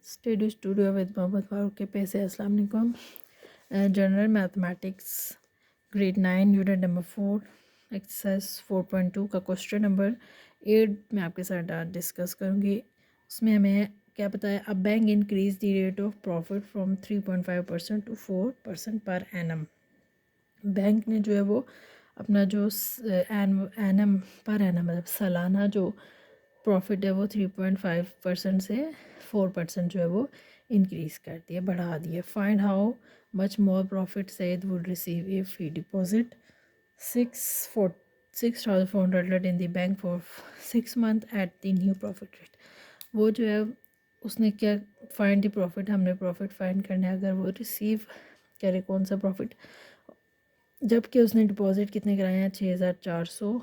Study studio with Mohammad Farooq के पैसे। अस्सलाम वालेकुम। General mathematics grade 9 unit number 4 exercise 4.2 का क्वेश्चन नंबर 8 मैं आपके साथ डिस्कस करूँगी। उसमें हमें क्या बताया, a bank increase the rate of profit from 3.5% to 4% per annum. Bank ने जो है वो अपना जो एनम पर एनम मतलब सालाना जो प्रॉफिट है वो 3.5% से 4% जो है वो इंक्रीज़ कर दिया, बढ़ा दिया। Find how much more profit Syed would receive if he deposit 6,400 in the bank for 6 month at the new profit rate. वो जो है उसने क्या फाइंड द प्रॉफिट, हमने प्रॉफिट फाइंड करना है अगर वो रिसीव करे कौन सा प्रॉफिट, जबकि उसने डिपॉजिट कितने कराए हैं 6,400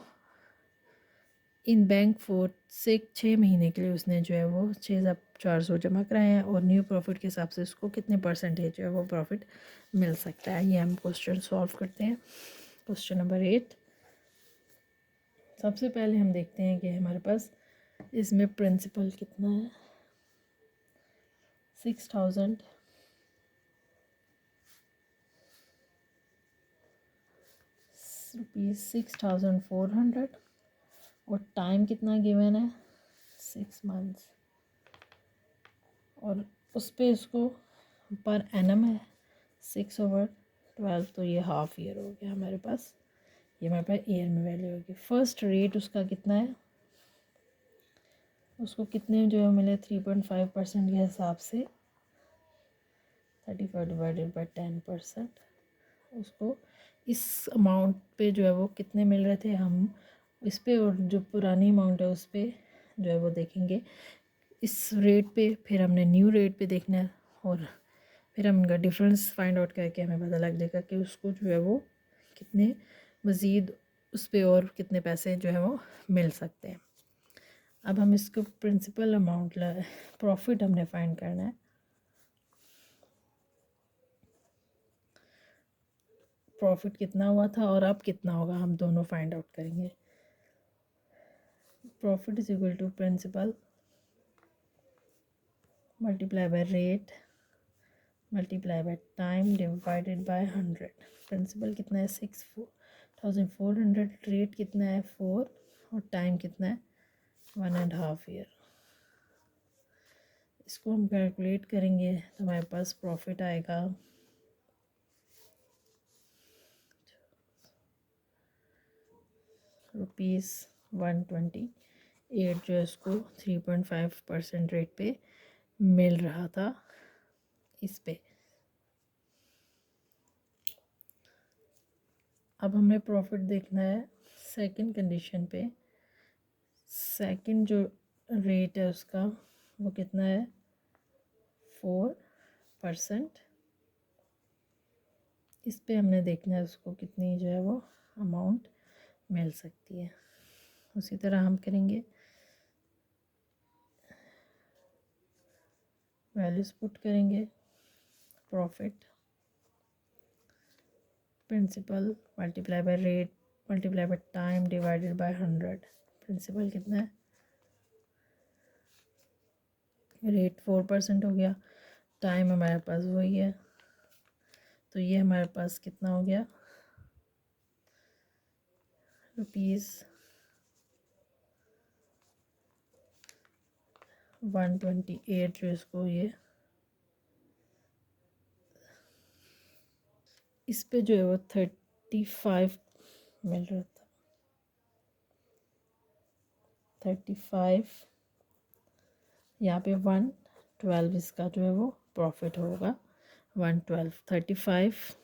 इन बैंक फॉर 6 महीने के लिए उसने जो है वो 6,400 जमा कराए हैं और न्यू प्रॉफिट के हिसाब से उसको कितने परसेंटेज जो है वो प्रॉफिट मिल सकता है। ये हम क्वेश्चन सॉल्व करते हैं। क्वेश्चन नंबर 8, सबसे पहले हम देखते हैं कि हमारे पास इसमें प्रिंसिपल कितना है। 6,000 रुपीज़ 6,400 और टाइम कितना गिवन है 6 मंथ्स और उस पर इसको पर एनम है 6/12, तो ये हाफ ईयर हो गया हमारे पास। ये हमारे पास ईयर में वैल्यू होगी। फर्स्ट रेट उसका कितना है, उसको कितने जो है मिले 3.5% के हिसाब से 35 डिवाइडेड बाई 10%। उसको इस अमाउंट पे जो है वो कितने मिल रहे थे हम इस पे, और जो पुरानी अमाउंट है उस पे जो है वो देखेंगे इस रेट पे, फिर हमने न्यू रेट पे देखना है और फिर हम इनका डिफरेंस फाइंड आउट करके हमें पता लग जाएगा कि उसको जो है वो कितने मज़ीद उस पर और कितने पैसे जो है वो मिल सकते हैं। अब हम इसको प्रिंसिपल अमाउंट प्रॉफिट हमने फाइंड करना है। प्रॉफिट कितना हुआ था और अब कितना होगा हम दोनों फाइंड आउट करेंगे। Profit is equal to principal multiply by rate multiply by time divided by 100। Principal कितना है 6,400, रेट कितना है 4 और टाइम कितना है 1.5 ईयर। इसको हम कैलकुलेट करेंगे तो हमारे पास प्रॉफिट आएगा ₹128, जो इसको 3.5% रेट पे मिल रहा था इस पे। अब हमें प्रॉफिट देखना है सेकंड कंडीशन पे। सेकंड जो रेट है उसका वो कितना है 4%। इस पे हमने देखना है उसको कितनी जो है वो अमाउंट मिल सकती है। उसी तरह हम करेंगे, वैल्यूज पुट करेंगे। Profit principal multiply by rate multiply by time divided by 100। Principal कितना है, रेट 4% हो गया, टाइम हमारे पास वही है, तो ये हमारे पास कितना हो गया ₹128, जो इसको ये इस पे जो है वो 35 मिल रहा था। 35 यहाँ पे 112 इसका जो है वो प्रॉफिट होगा। 112 35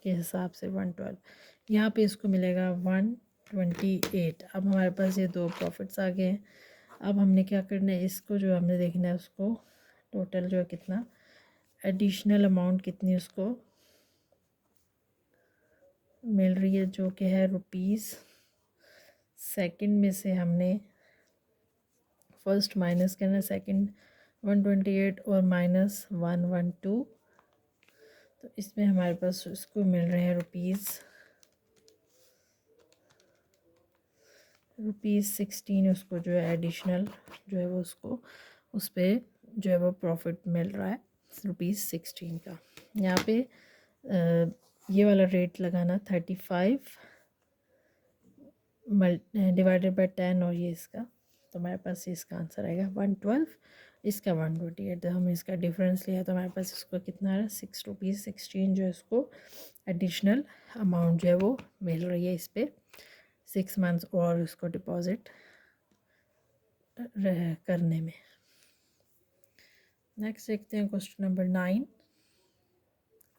के हिसाब से 112, यहाँ पे इसको मिलेगा 128। अब हमारे पास ये दो प्रॉफिट्स आ गए हैं। अब हमने क्या करना है, इसको जो हमने देखना है उसको टोटल जो है कितना एडिशनल अमाउंट कितनी उसको मिल रही है, जो कि है रुपीज़। सेकंड में से हमने फर्स्ट माइनस करना, सेकंड 128 और माइनस 112, तो इसमें हमारे पास इसको मिल रहे हैं रुपीज़ 16। उसको जो है एडिशनल जो है वो उसको उस पर जो है वो प्रॉफिट मिल रहा है ₹16 का। यहाँ पे ये वाला रेट लगाना 35 डिवाइडेड बाय 10 और ये इसका, तो हमारे पास इसका आंसर आएगा 112, इसका 128। तो हम इसका डिफरेंस लिया तो हमारे पास इसको कितना आ रहा है ₹6.16 जो है इसको एडिशनल अमाउंट जो है वो मिल रही है इस पर 6 मंथ्स और उसको डिपॉजिट करने में। नेक्स्ट देखते हैं क्वेश्चन नंबर 9।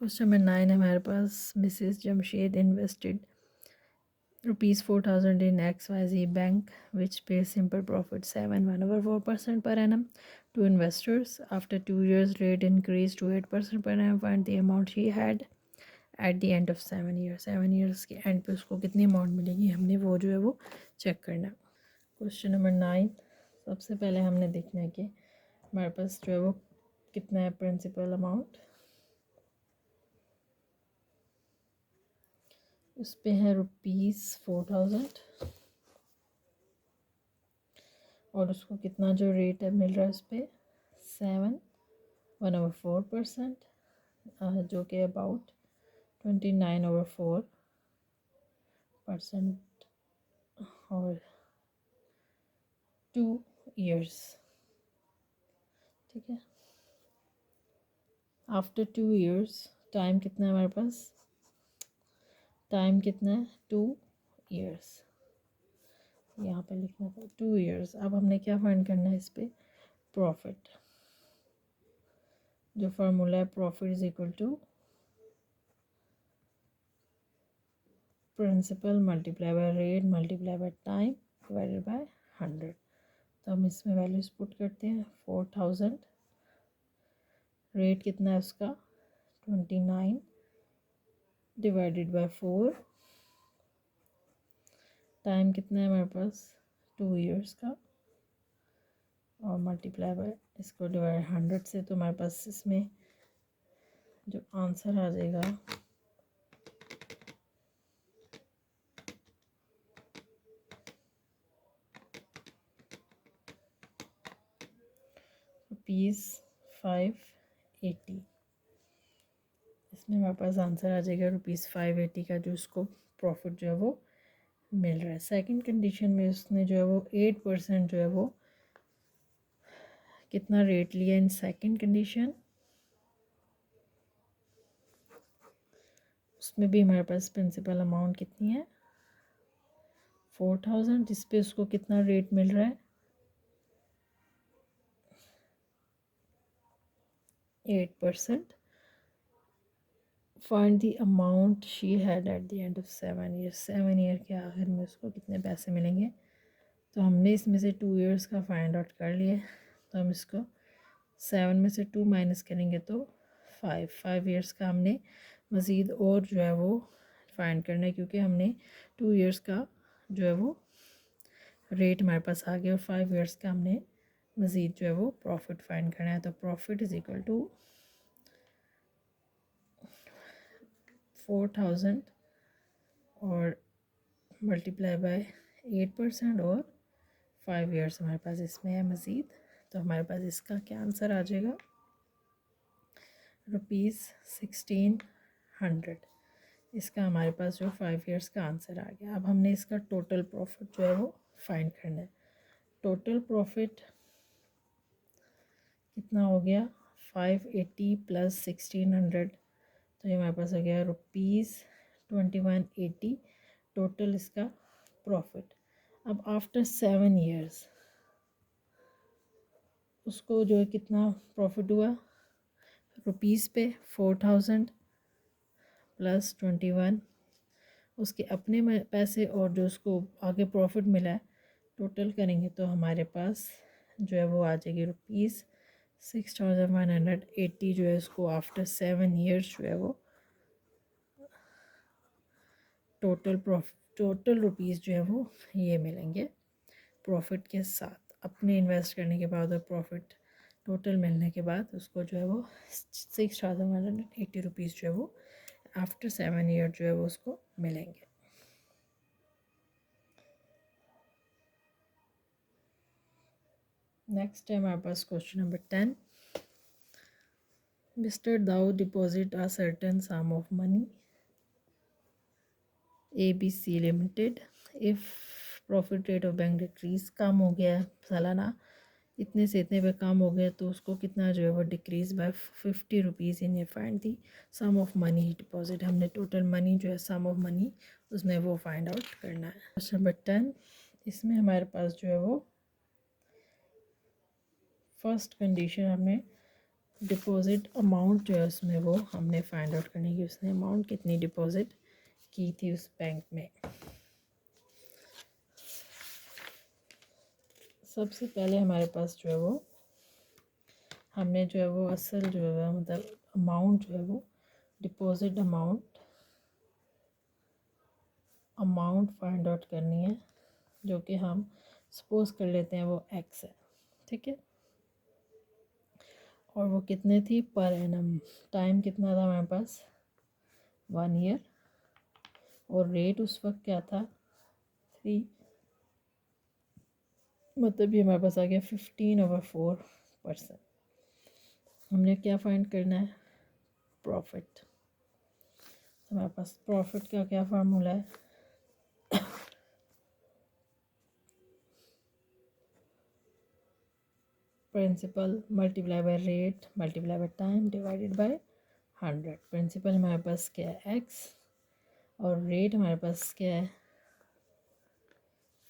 क्वेश्चन नंबर 9 है हमारे पास, Mrs Jamshed invested ₹4,000 in XYZ bank which pays simple profit 7.1/4% per annum to investors. After 2 years rate increased to 8% per annum. Find the amount she had at the end of 7 years. 7 years के and पे उसको कितनी amount मिलेगी, हमने वो जो है वो चेक करना। क्वेश्चन नंबर 9, सबसे पहले हमने देखना है कि हमारे पास जो है वो कितना है प्रिंसिपल अमाउंट। उस पे है ₹4,000 और उसको कितना जो रेट है मिल रहा है उस पर 7.1/4%, जो कि अबाउट 29/4% और 2 years। ठीक है, आफ्टर 2 years टाइम कितना है हमारे पास, टाइम कितना है 2 years, यहाँ पे लिखना था 2 years। अब हमने क्या फाइंड करना है इस पर प्रॉफिट। जो फार्मूला है profit is equal to principal multiply by rate multiply by time divided by 100। तो हम इसमें वैल्यूज पुट करते हैं। 4,000, रेट कितना है उसका 29 डिवाइडेड बाय 4, टाइम कितना है हमारे पास 2 years का, और मल्टीप्लाई बाय इसको डिवाइड 100 से। तो हमारे पास इसमें जो आंसर आ जाएगा ₹580। इसमें हमारे पास आंसर आ जाएगा ₹580 का जो उसको प्रॉफिट जो है वो मिल रहा है। सेकंड कंडीशन में उसने जो है वो 8% जो है वो कितना रेट लिया इन सेकंड कंडीशन, उसमें भी हमारे पास प्रिंसिपल अमाउंट कितनी है 4,000, जिस पे उसको कितना रेट मिल रहा है 8%। Find the amount she had at the end of 7 years। 7 year के आखिर में उसको कितने पैसे मिलेंगे। तो हमने इसमें से 2 years का फाइंड आउट कर लिया। तो हम इसको 7 में से 2 माइनस करेंगे तो 5 years का हमने मज़ीद और जो है वो फाइंड करना है, क्योंकि हमने 2 years का जो है वो रेट हमारे पास आ गया और 5 years का हमने मज़ीद जो है वो प्रॉफिट फाइंड करना है। तो प्रॉफिट इज़ इक्वल टू 4,000 और मल्टीप्लाई बाय 8% और 5 years हमारे पास इसमें है मज़ीद। तो हमारे पास इसका क्या आंसर आ जाएगा ₹1600। इसका हमारे पास जो 5 years का आंसर आ गया। अब हमने इसका टोटल प्रॉफिट जो है वो फाइंड करना है। टोटल प्रॉफिट कितना हो गया 580 प्लस 1600, तो ये हमारे पास हो गया ₹2180 टोटल इसका प्रॉफिट। अब आफ्टर 7 years उसको जो है कितना प्रॉफिट हुआ रुपीज़ पे 4,000 प्लस 21 उसके अपने पैसे और जो उसको आगे प्रॉफिट मिला है टोटल करेंगे तो हमारे पास जो है वो आ जाएगी ₹6,180 जो है उसको आफ्टर 7 years जो है वो टोटल रुपीज़ जो है वो ये मिलेंगे प्रॉफिट के साथ। अपने इन्वेस्ट करने के बाद और प्रॉफिट टोटल मिलने के बाद उसको जो है वो ₹6,180 जो है वो आफ्टर 7 year जो है वो उसको मिलेंगे। नेक्स्ट है हमारे पास question number 10. Mr. Dow deposit a certain sum of money ABC Limited. If profit rate of bank decrease कम हो गया है सालाना इतने से इतने पे कम हो गया तो उसको कितना जो है वो decrease by 50 rupees in find the sum of money deposit. हमने टोटल मनी जो है सम ऑफ मनी उसमें वो फाइंड आउट करना है. Question number 10. इसमें हमारे पास जो है वो फर्स्ट कंडीशन हमने डिपॉजिट अमाउंट जो है उसमें वो हमने फाइंड आउट करनी कि उसने अमाउंट कितनी डिपॉजिट की थी उस बैंक में. सबसे पहले हमारे पास जो है वो हमने जो है वो असल जो है मतलब अमाउंट जो है वो डिपॉजिट अमाउंट फाइंड आउट करनी है जो कि हम सपोज कर लेते हैं वो एक्स है. ठीक है. और वो कितने थी पर एनम. टाइम कितना था हमारे पास 1 ईयर. और रेट उस वक्त क्या था 3. मतलब ये हमारे पास आ गया 15/4%. हमने क्या फाइंड करना है प्रॉफिट. हमारे पास प्रॉफिट का क्या फार्मूला है principal multiply by rate multiply by time divided by 100. Principal हमारे पास क्या है एक्स और रेट हमारे पास क्या है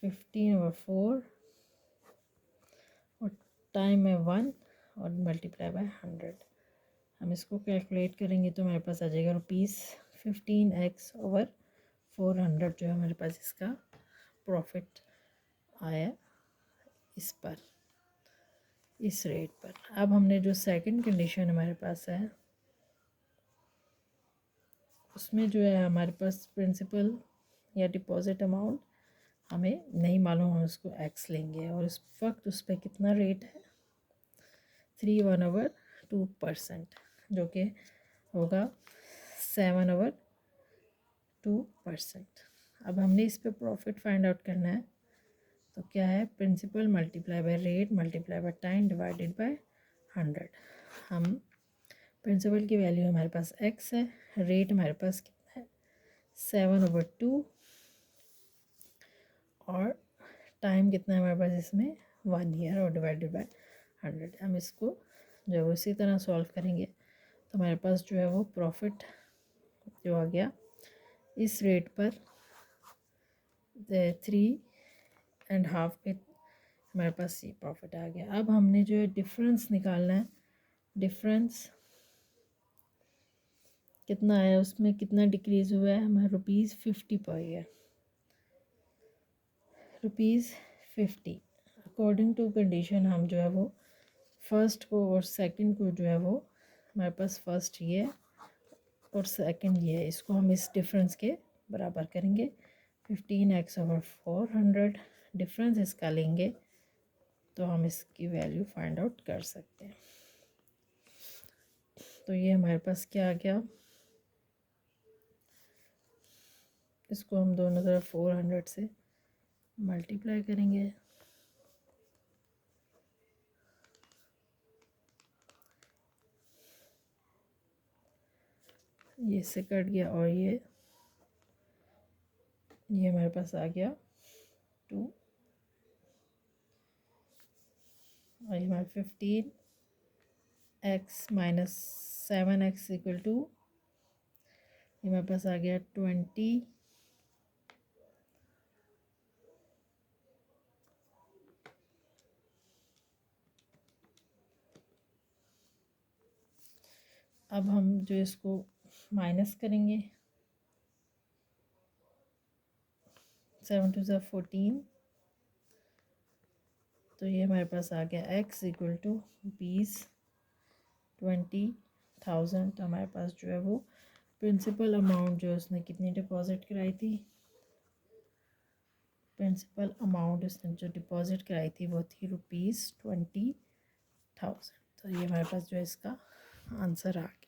15/4 और टाइम है 1 और मल्टीप्लाई बाय 100. हम इसको कैलकुलेट करेंगे तो हमारे पास आ जाएगा ₹15x/400 जो है हमारे पास इसका प्रॉफिट आया इस पर इस रेट पर. अब हमने जो सेकंड कंडीशन हमारे पास है उसमें जो है हमारे पास प्रिंसिपल या डिपॉजिट अमाउंट हमें नहीं मालूम. हम उसको एक्स लेंगे और इस वक्त उस पर कितना रेट है 3/2% जो कि होगा 7/2%. अब हमने इस पे प्रॉफिट फाइंड आउट करना है तो क्या है principal multiply by rate multiply by time divided by 100. हम प्रिंसिपल की वैल्यू हमारे पास एक्स है. रेट हमारे पास कितना है 7/2 और टाइम कितना है हमारे पास इसमें 1 ईयर और डिवाइडेड बाय 100. हम इसको जब उसी तरह सॉल्व करेंगे तो हमारे पास जो है वो प्रॉफिट जो आ गया इस रेट पर 3.5 पे हमारे पास ये प्रॉफिट आ गया. अब हमने जो है डिफरेंस निकालना है. डिफरेंस कितना आया उसमें कितना डिक्रीज़ हुआ है हमारा ₹50 per year ₹50. According to condition हम जो है वो फर्स्ट को और सेकंड को जो है वो हमारे पास फर्स्ट ये है और सेकंड ये है इसको हम इस डिफरेंस के बराबर करेंगे 15x/400. डिफरेंस इसका लेंगे तो हम इसकी वैल्यू फाइंड आउट कर सकते हैं. तो ये हमारे पास क्या आ गया इसको हम दोनों तरफ 400 से मल्टीप्लाई करेंगे. ये इससे कट गया और ये हमारे पास आ गया 2 और ये हमारा 15x minus 7x equal to ये हमारे पास आ गया 20. अब हम जो इसको माइनस करेंगे 7 2 14 तो ये हमारे पास आ गया x इक्वल टू 20,000. तो हमारे पास जो है वो प्रिंसिपल अमाउंट जो उसने कितनी डिपॉजिट कराई थी प्रिंसिपल अमाउंट उसने जो डिपॉजिट कराई थी वो थी ₹20,000. तो ये हमारे पास जो है इसका आंसर आ गया.